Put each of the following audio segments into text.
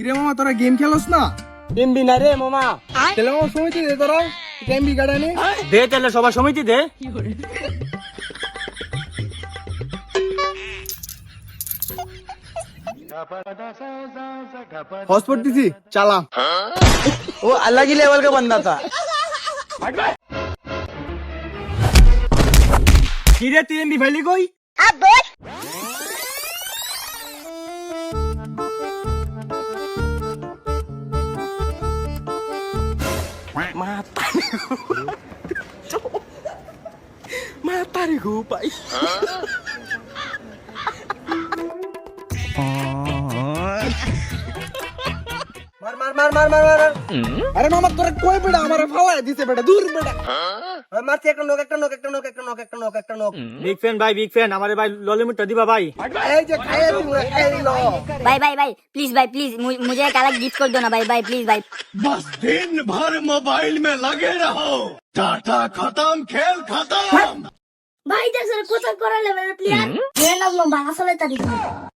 কিরে মামা তোরা গেম খেলোস না? এমবি না রে মামা। তাহলে মামা সমিতি দে তোরা এমবি গাড়ানি দে তাহলে সবার সমিতি দে। হটস্পট দিছি চালা। वो अलग ही लेवल का बंदा था। কিরে তুই এমবি ফেলি কই? Matari ko pa. মার। আরে মামা তোরা কই বেটা আমারে ফাওয়ায় দিতে বেটা দূর বেটা। মারছে একটা নক। বিগ ফ্যান ভাই, বিগ ফ্যান। আমারে ভাই ললিমুটটা দিবা ভাই। এই যে খাইয়ে দিমু এই লো। भाई प्लीज मुझे एक अलग गिफ्ट कर दो ना भाई प्लीज भाई। बस दिन भर मोबाइल में लगे रहो, डाटा खत्म, खेल खत्म। भाई देख सर कुछ करा ले मेरे प्लेयर ये ना लो बाला साले तारी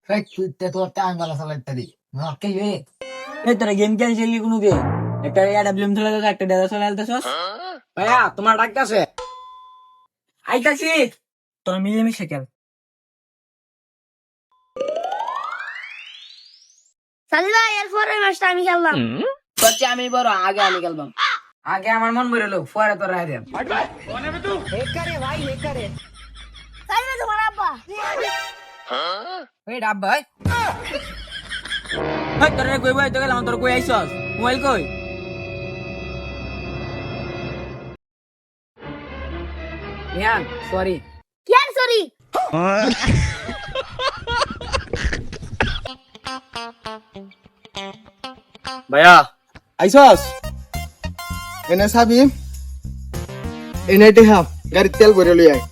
ফেক তুইতে তোর টাইম বালা চালাইতে দি ওকে রে এই তোরা গেম খেলছিলি কোন গে? একটা এডব্লিউএম চলে গেল, একটা ডেটা চলে আলতাছস। ভাইয়া তোমার ডাকতাছে। আইতাছি। তোরা মিলেমিশে খেল। साली भाई यार फोर मैच टाइम खेलना সত্যি আমি বড় আগে আমি খেলবাম আগে আমার মন ভরে লোক পরে তোর রায় দেন साली में तुम्हारा अब्बा এই ডাব ভাই ভাই তোরা কই ভাই তো গেলাম, তোর কই আইছস? মোবাইল কই? রিয়ান সরি क्या सॉरी ভাইয়া আইছস এনে সাবি এনে টেহা গাড়ি তেল ভরে লই আয়।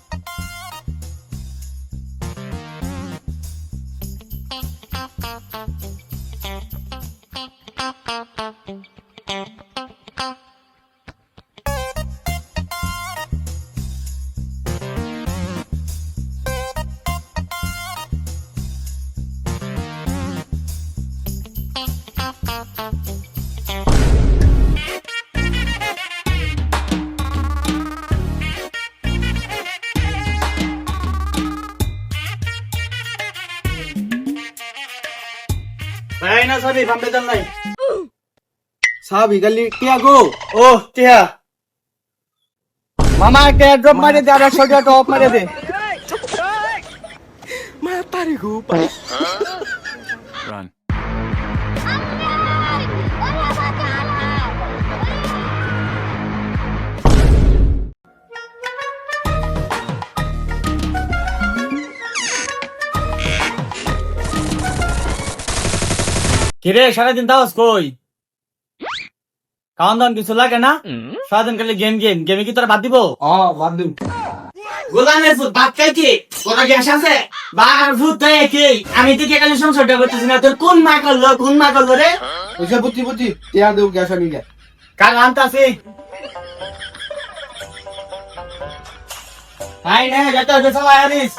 ভাই না সবই ভাবতে চাল নাই। সাবি গালি টিয়া গো। ও টিয়া মামা একটা ড্রপ মারে দে, আর সোজা টপ মারে দে। মাতারি গো পা। কিরে সারাদিন দাওস কই? খাওয়ান দাওয়ান কিছু লাগে না? সারাদিন খালি গেমে কি তোরা বাদ দিব? বাদ দিম। গোলামের ফুট ভাত খাইছি, তোরা গ্যাস আছে? বাঘার ফুট তো একই। আমি তো কে খালি সংসারটা করতেছি না, তোর কোন মা করলো রে? ওইসব বুঝি টিয়া দেও গ্যাস আনি গে। কাল আনতাছি। হাই না যত দেশলা আনিস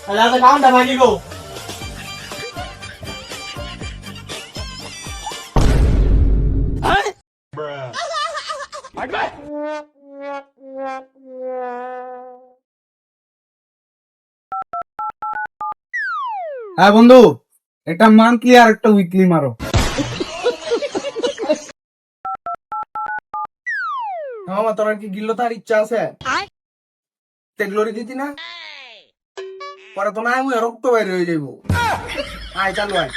আলাদা তো কাউন্টা ভাগি গো। হ্যাঁ বন্ধু একটা মান্থলি আর একটা উইকলি মারো। মামা তোর কি গিল্লো তার ইচ্ছা আছে? তেগলোরি দিতি না পরে তো না আমি রক্ত বাইরে হয়ে যাইব। আয় চালু আয়।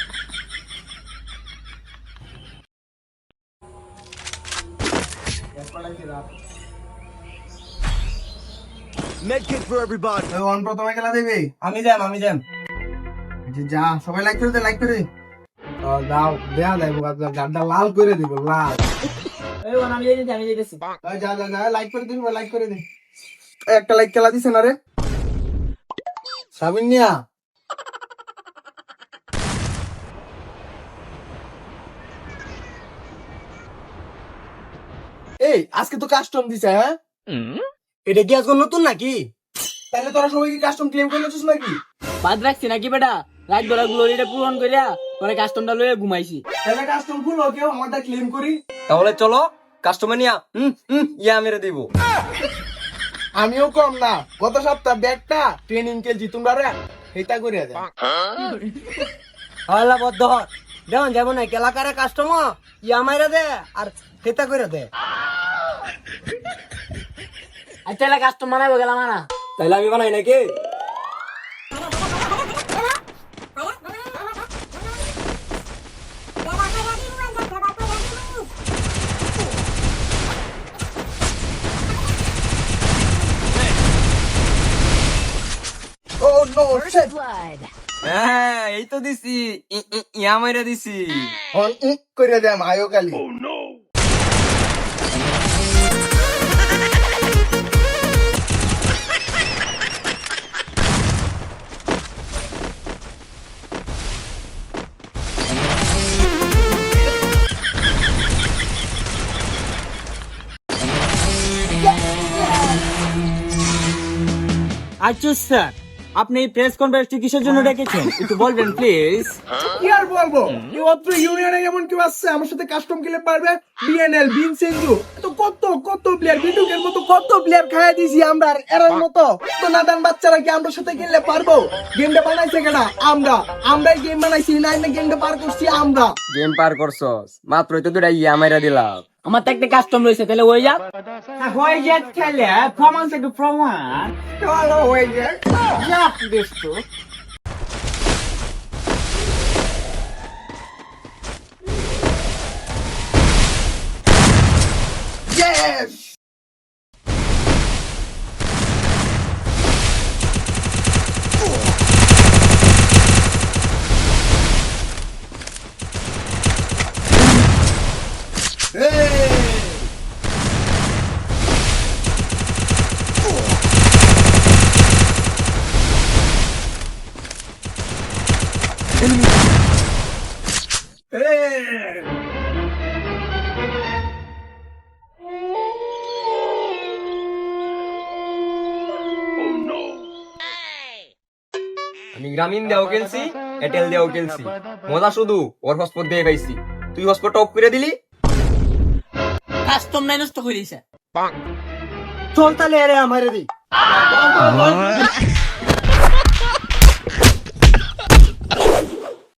Medkit for everybody. প্রথমে খেলা দেবে। আমি যাম। যা সবাই লাইক করে দে লাইক করে দাও দেয়া দেবো গানটা লাল করে দিব লাল। এই ওন আমি যাইতেছি। যা লাইক করে দিবি লাইক করে দে। একটা লাইক খেলা দিছে না রে সাবিনিয়া। এই আজকে তো কাস্টম দিছে। হ্যাঁ এটা কি আজকে নতুন নাকি? তাহলে তোরা সবাই কি কাস্টম ক্লেম করে নিছিস নাকি? বাদ রাখছি নাকি বেটা রাত বেলা গ্লোরিটা পূরণ করিয়া পরে কাস্টমটা লইয়া ঘুমাইছি। তাহলে কাস্টম খুলো কেউ আমারটা ক্লেম করি। তাহলে চলো কাস্টমার নিয়া ইয়া মেরে দিব। আমিও কম না, গত সপ্তাহ ব্যাগটা ট্রেনিং খেলছি, তোমরা রে হেতা করে দেয়। হল্লা বদ্ধ যেমন যেমন এলাকার কাস্টমার ইয়া মাইরা দে আর হেতা করে দে। আচ্ছা এলা কাস্টম বানাইবো গেলাম না। তাইলে আমি বানাই নাকি? Oh no, shit! হ্যাঁ এই তো দিছি ইয়া মাইরা দিছি। হন করে দেয় মায়ো কালি। আচ্ছা স্যার, আপনি প্রেস কনফারেন্সটি কিসের জন্য ডেকেছেন একটু বলবেন প্লিজ। কি আর বলবো, এই অত্র ইউনিয়নে এমন কেউ আসছে আমার সাথে কাস্টম খেলে পারবে? বিএনএল ভিনসেন্জু তো কত প্লেয়ার, বিটুকের মতো কত প্লেয়ার খাইয়া দিছি আমরা, আর এরার মতো তো নাদান বাচ্চারা কি আমরা সাথে খেললে পারবো? গেমটা বানাইছে কেনা? আমরাই গেম বানাইছি, না গেমটা পার করছি আমরা। গেম পার করছস মাত্রই তো দুটা ইয়া মাইরা দিলাম। আমার তো একটা কাস্টম রয়েছে, তাহলে হয়ে যাক। হয়ে যাক খেলে প্রমাণ থেকে প্রমাণ চলো হয়ে যায়। যাক বেশ তো। Yes! আমি গ্রামীণ দেও খেলছি, এয়ারটেল দেও খেলছি, মজা শুধু ওর হসপট দিয়ে পাইছি। তুই হসপট অফ করে দিলি। কাস্টম নাই নষ্ট করিস। চল তাহলে এরে আমারে দি।